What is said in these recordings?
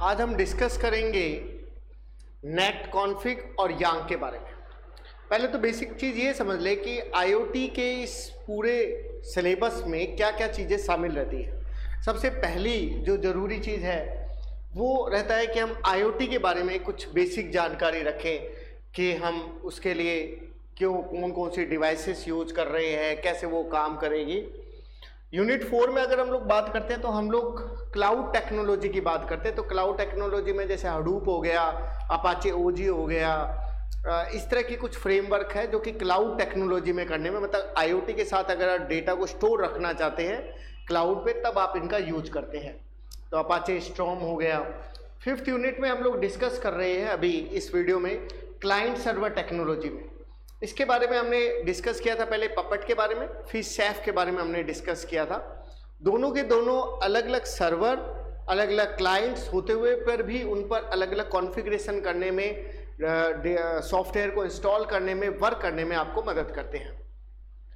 आज हम डिस्कस करेंगे नेट कॉन्फ़िग और यांग के बारे में। पहले तो बेसिक चीज़ ये समझ ले कि आईओटी के इस पूरे सिलेबस में क्या क्या चीज़ें शामिल रहती है। सबसे पहली जो ज़रूरी चीज़ है वो रहता है कि हम आईओटी के बारे में कुछ बेसिक जानकारी रखें कि हम उसके लिए कौन कौन सी डिवाइसेस यूज कर रहे हैं, कैसे वो काम करेगी। यूनिट 4 में अगर हम लोग बात करते हैं तो हम लोग क्लाउड टेक्नोलॉजी की बात करते हैं। तो क्लाउड टेक्नोलॉजी में जैसे हडूप हो गया, अपाचे ओजी हो गया, इस तरह की कुछ फ्रेमवर्क है जो कि क्लाउड टेक्नोलॉजी में करने में, मतलब आईओटी के साथ अगर आप डेटा को स्टोर रखना चाहते हैं क्लाउड पे तब आप इनका यूज करते हैं। तो अपाचे स्टॉर्म हो गया। 5th यूनिट में हम लोग डिस्कस कर रहे हैं अभी इस वीडियो में क्लाइंट सर्वर टेक्नोलॉजी में। इसके बारे में हमने डिस्कस किया था पहले पपट के बारे में, फिर सैफ के बारे में हमने डिस्कस किया था। दोनों के दोनों अलग अलग सर्वर, अलग अलग क्लाइंट्स होते हुए पर भी उन पर अलग अलग कॉन्फ़िगरेशन करने में, सॉफ्टवेयर को इंस्टॉल करने में, वर्क करने में आपको मदद करते हैं।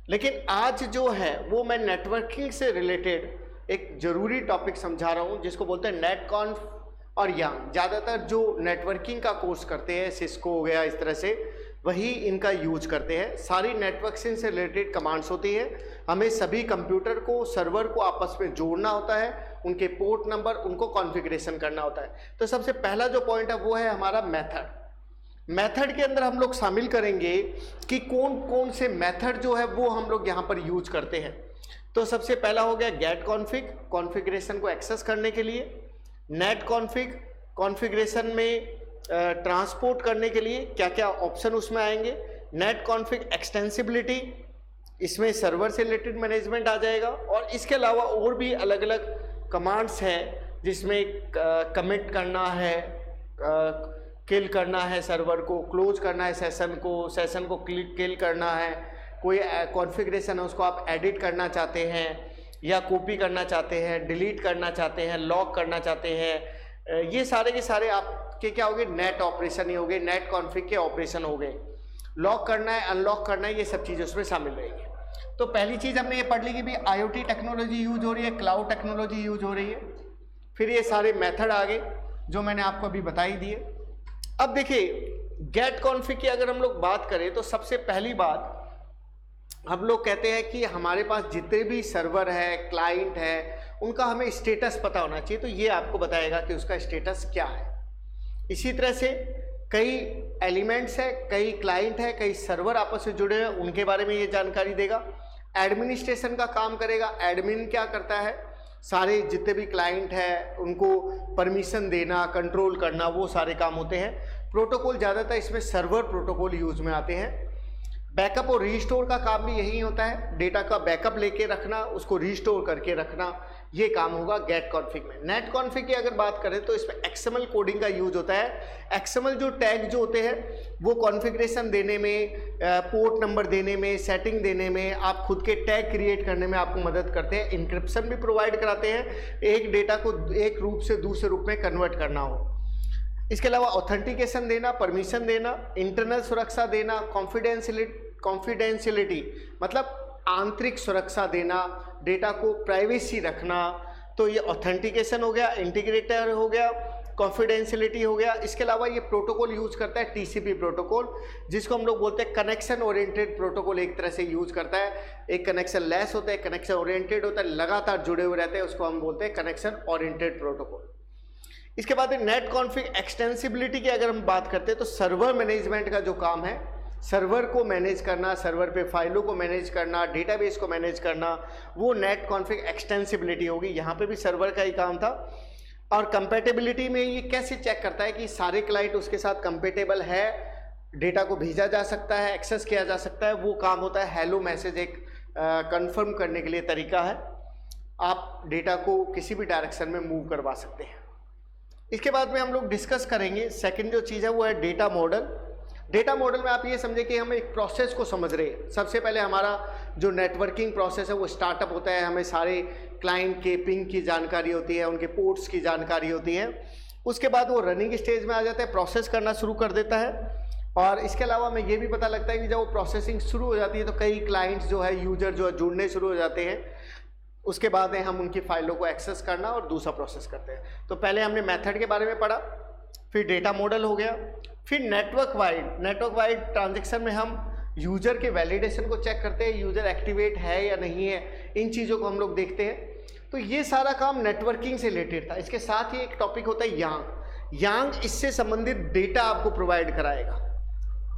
लेकिन आज जो है वो मैं नेटवर्किंग से रिलेटेड एक ज़रूरी टॉपिक समझा रहा हूँ जिसको बोलते हैं नेट कॉन्फ और यांग। ज़्यादातर जो नेटवर्किंग का कोर्स करते हैं, सिस्को हो गया, इस तरह से वही इनका यूज करते हैं। सारी नेटवर्किंग से रिलेटेड कमांड्स होती है। हमें सभी कंप्यूटर को, सर्वर को आपस में जोड़ना होता है, उनके पोर्ट नंबर, उनको कॉन्फ़िगरेशन करना होता है। तो सबसे पहला जो पॉइंट है वो है हमारा मेथड। मेथड के अंदर हम लोग शामिल करेंगे कि कौन कौन से मेथड जो है वो हम लोग यहाँ पर यूज करते हैं। तो सबसे पहला हो गया गेट कॉन्फ़िग, कॉन्फ़िगरेशन को एक्सेस करने के लिए। नेट कॉन्फ़िग, कॉन्फ़िगरेशन में ट्रांसपोर्ट करने के लिए क्या क्या ऑप्शन उसमें आएंगे। नेट कॉन्फ़िग एक्सटेंसिबिलिटी, इसमें सर्वर से रिलेटेड मैनेजमेंट आ जाएगा। और इसके अलावा और भी अलग अलग कमांड्स हैं जिसमें कमिट करना है, किल करना है, सर्वर को क्लोज करना है, सेशन को किल करना है। कोई कॉन्फ़िगरेशन है उसको आप एडिट करना चाहते हैं या कॉपी करना चाहते हैं, डिलीट करना चाहते हैं, लॉक करना चाहते हैं, ये सारे के सारे आपके क्या हो गए, नेट ऑपरेशन ही हो गए, नेट कॉन्फ़िग के ऑपरेशन हो गए। लॉक करना है, अनलॉक करना है, ये सब चीज़ें उसमें शामिल रहेगी। तो पहली चीज़ हमने ये पढ़ ली कि भी आईओटी टेक्नोलॉजी यूज हो रही है, क्लाउड टेक्नोलॉजी यूज हो रही है। फिर ये सारे मेथड आ गए जो मैंने आपको अभी बताई दिए। अब देखिए गेट कॉन्फ़िग की अगर हम लोग बात करें तो सबसे पहली बात हम लोग कहते हैं कि हमारे पास जितने भी सर्वर है, क्लाइंट है, उनका हमें स्टेटस पता होना चाहिए। तो ये आपको बताएगा कि उसका स्टेटस क्या है। इसी तरह से कई एलिमेंट्स है, कई क्लाइंट है, कई सर्वर आपस में जुड़े हैं, उनके बारे में ये जानकारी देगा। एडमिनिस्ट्रेशन का काम करेगा। एडमिन क्या करता है, सारे जितने भी क्लाइंट है उनको परमिशन देना, कंट्रोल करना, वो सारे काम होते हैं। प्रोटोकॉल ज़्यादातर इसमें सर्वर प्रोटोकॉल यूज में आते हैं। बैकअप और रीस्टोर का काम भी यही होता है, डेटा का बैकअप लेके रखना, उसको रीस्टोर करके रखना, ये काम होगा गेट कॉन्फ़िग में। नेट कॉन्फ़िग की अगर बात करें तो इसमें एक्सएमएल कोडिंग का यूज होता है। एक्सएमएल जो टैग जो होते हैं वो कॉन्फ़िगरेशन देने में, पोर्ट नंबर देने में, सेटिंग देने में, आप खुद के टैग क्रिएट करने में आपको मदद करते हैं। इंक्रिप्शन भी प्रोवाइड कराते हैं, एक डेटा को एक रूप से दूसरे रूप में कन्वर्ट करना हो। इसके अलावा ऑथेंटिकेशन देना, परमिशन देना, इंटरनल सुरक्षा देना, कॉन्फिडेंशियलिटी मतलब आंतरिक सुरक्षा देना, डेटा को प्राइवेसी रखना। तो ये ऑथेंटिकेशन हो गया, इंटीग्रेटर हो गया, कॉन्फिडेंशियलिटी हो गया। इसके अलावा ये प्रोटोकॉल यूज करता है टीसीपी प्रोटोकॉल, जिसको हम लोग बोलते हैं कनेक्शन ओरिएंटेड प्रोटोकॉल। एक तरह से यूज करता है, एक कनेक्शन लेस होता है, कनेक्शन ओरिएंटेड होता है, लगातार जुड़े हुए रहते हैं, उसको हम बोलते हैं कनेक्शन ओरिएंटेड प्रोटोकॉल। इसके बाद नेट कॉन्फ़िग एक्सटेंसिबिलिटी की अगर हम बात करते हैं तो सर्वर मैनेजमेंट का जो काम है, सर्वर को मैनेज करना, सर्वर पे फाइलों को मैनेज करना, डेटाबेस को मैनेज करना, वो नेट कॉन्फ़िग एक्सटेंसिबिलिटी होगी। यहाँ पे भी सर्वर का ही काम था। और कंपैटिबिलिटी में ये कैसे चेक करता है कि सारे क्लाइंट उसके साथ कंपेटेबल है, डेटा को भेजा जा सकता है, एक्सेस किया जा सकता है, वो काम होता है हेलो मैसेज, एक कंफर्म करने के लिए तरीका है। आप डेटा को किसी भी डायरेक्शन में मूव करवा सकते हैं। इसके बाद में हम लोग डिस्कस करेंगे सेकंड जो चीज़ है वो है डेटा मॉडल। डेटा मॉडल में आप ये समझे कि हम एक प्रोसेस को समझ रहे हैं। सबसे पहले हमारा जो नेटवर्किंग प्रोसेस है वो स्टार्टअप होता है, हमें सारे क्लाइंट के पिंग की जानकारी होती है, उनके पोर्ट्स की जानकारी होती है। उसके बाद वो रनिंग स्टेज में आ जाता है, प्रोसेस करना शुरू कर देता है। और इसके अलावा हमें ये भी पता लगता है कि जब वो प्रोसेसिंग शुरू हो जाती है तो कई क्लाइंट्स जो है, यूजर जो है जुड़ने शुरू हो जाते हैं। उसके बाद है हम उनकी फाइलों को एक्सेस करना और दूसरा प्रोसेस करते हैं। तो पहले हमने मेथड के बारे में पढ़ा, फिर डेटा मॉडल हो गया, फिर नेटवर्क वाइड ट्रांजैक्शन में हम यूजर के वैलिडेशन को चेक करते हैं, यूजर एक्टिवेट है या नहीं है, इन चीज़ों को हम लोग देखते हैं। तो ये सारा काम नेटवर्किंग से रिलेटेड था। इसके साथ ही एक टॉपिक होता है यांग इससे संबंधित डेटा आपको प्रोवाइड कराएगा,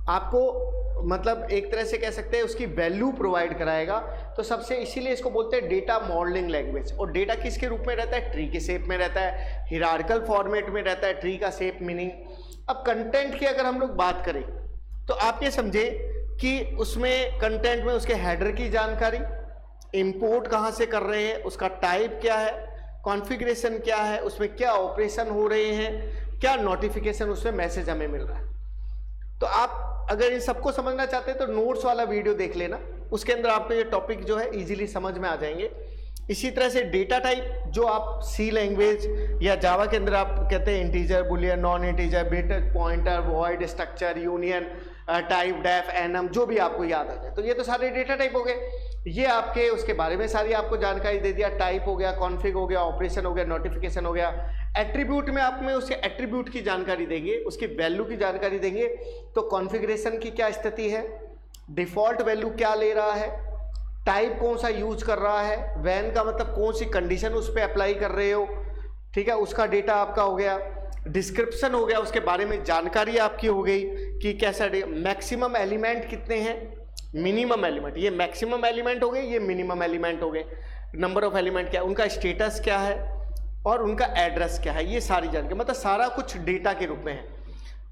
आपको मतलब एक तरह से कह सकते हैं उसकी वैल्यू प्रोवाइड कराएगा। तो सबसे इसीलिए इसको बोलते हैं डेटा मॉडलिंग लैंग्वेज। और डेटा किसके रूप में रहता है? ट्री के शेप में रहता है, हिरार्कल फॉर्मेट में रहता है, ट्री का शेप मीनिंग। अब कंटेंट की अगर हम लोग बात करें तो आप ये समझे कि उसमें कंटेंट में उसके हेडर की जानकारी, इंपोर्ट कहाँ से कर रहे हैं, उसका टाइप क्या है, कॉन्फ़िगरेशन क्या है, उसमें क्या ऑपरेशन हो रहे हैं, क्या नोटिफिकेशन उसमें मैसेज हमें मिल रहा है। तो आप अगर इन सबको समझना चाहते हैं तो नोट्स वाला वीडियो देख लेना, उसके अंदर आपको ये टॉपिक जो है इजीली समझ में आ जाएंगे। इसी तरह से डेटा टाइप जो आप सी लैंग्वेज या जावा के अंदर आप कहते हैं integer, boolean, non integer, bit, pointer, void, structure, union, typedef, enum, जो भी आपको याद आ जाए। तो ये तो सारे डेटा टाइप हो गए, ये आपके उसके बारे में सारी आपको जानकारी दे दिया। टाइप हो गया, कॉन्फ़िग हो गया, ऑपरेशन हो गया, नोटिफिकेशन हो गया। एट्रीब्यूट में आप में उसके एट्रीब्यूट की जानकारी देंगे, उसकी वैल्यू की जानकारी देंगे। तो कॉन्फ़िगरेशन की क्या स्थिति है, डिफ़ॉल्ट वैल्यू क्या ले रहा है, टाइप कौन सा यूज कर रहा है, वैन का मतलब कौन सी कंडीशन उस पर अप्लाई कर रहे हो, ठीक है, उसका डेटा आपका हो गया। डिस्क्रिप्शन हो गया, उसके बारे में जानकारी आपकी हो गई कि कैसा मैक्सिमम एलिमेंट कितने हैं, मिनिमम एलिमेंट, ये मैक्सिमम एलिमेंट हो गए, ये मिनिमम एलिमेंट हो गए, नंबर ऑफ एलिमेंट क्या है, उनका स्टेटस क्या है और उनका एड्रेस क्या है, ये सारी जानकारी, मतलब सारा कुछ डेटा के रूप में है।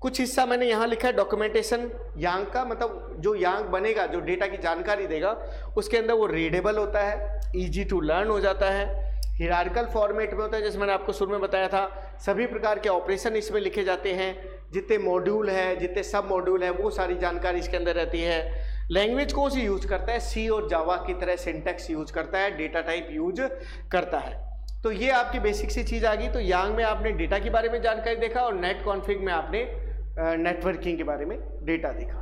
कुछ हिस्सा मैंने यहाँ लिखा है डॉक्यूमेंटेशन यांग का, मतलब जो यांग बनेगा, जो डेटा की जानकारी देगा, उसके अंदर वो रीडेबल होता है, इजी टू लर्न हो जाता है, हिरार्कल फॉर्मेट में होता है, जैसे मैंने आपको शुरू में बताया था। सभी प्रकार के ऑपरेशन इसमें लिखे जाते हैं, जितने मॉड्यूल है, जितने सब मॉड्यूल है, वो सारी जानकारी इसके अंदर रहती है। लैंग्वेज कौन सी यूज करता है, सी और जावा की तरह सिंटैक्स यूज करता है, डेटा टाइप यूज करता है। तो ये आपकी बेसिक सी चीज़ आ गई। तो यांग में आपने डेटा के बारे में जानकारी देखा और नेट कॉन्फ़िग में आपने नेटवर्किंग के बारे में डेटा देखा।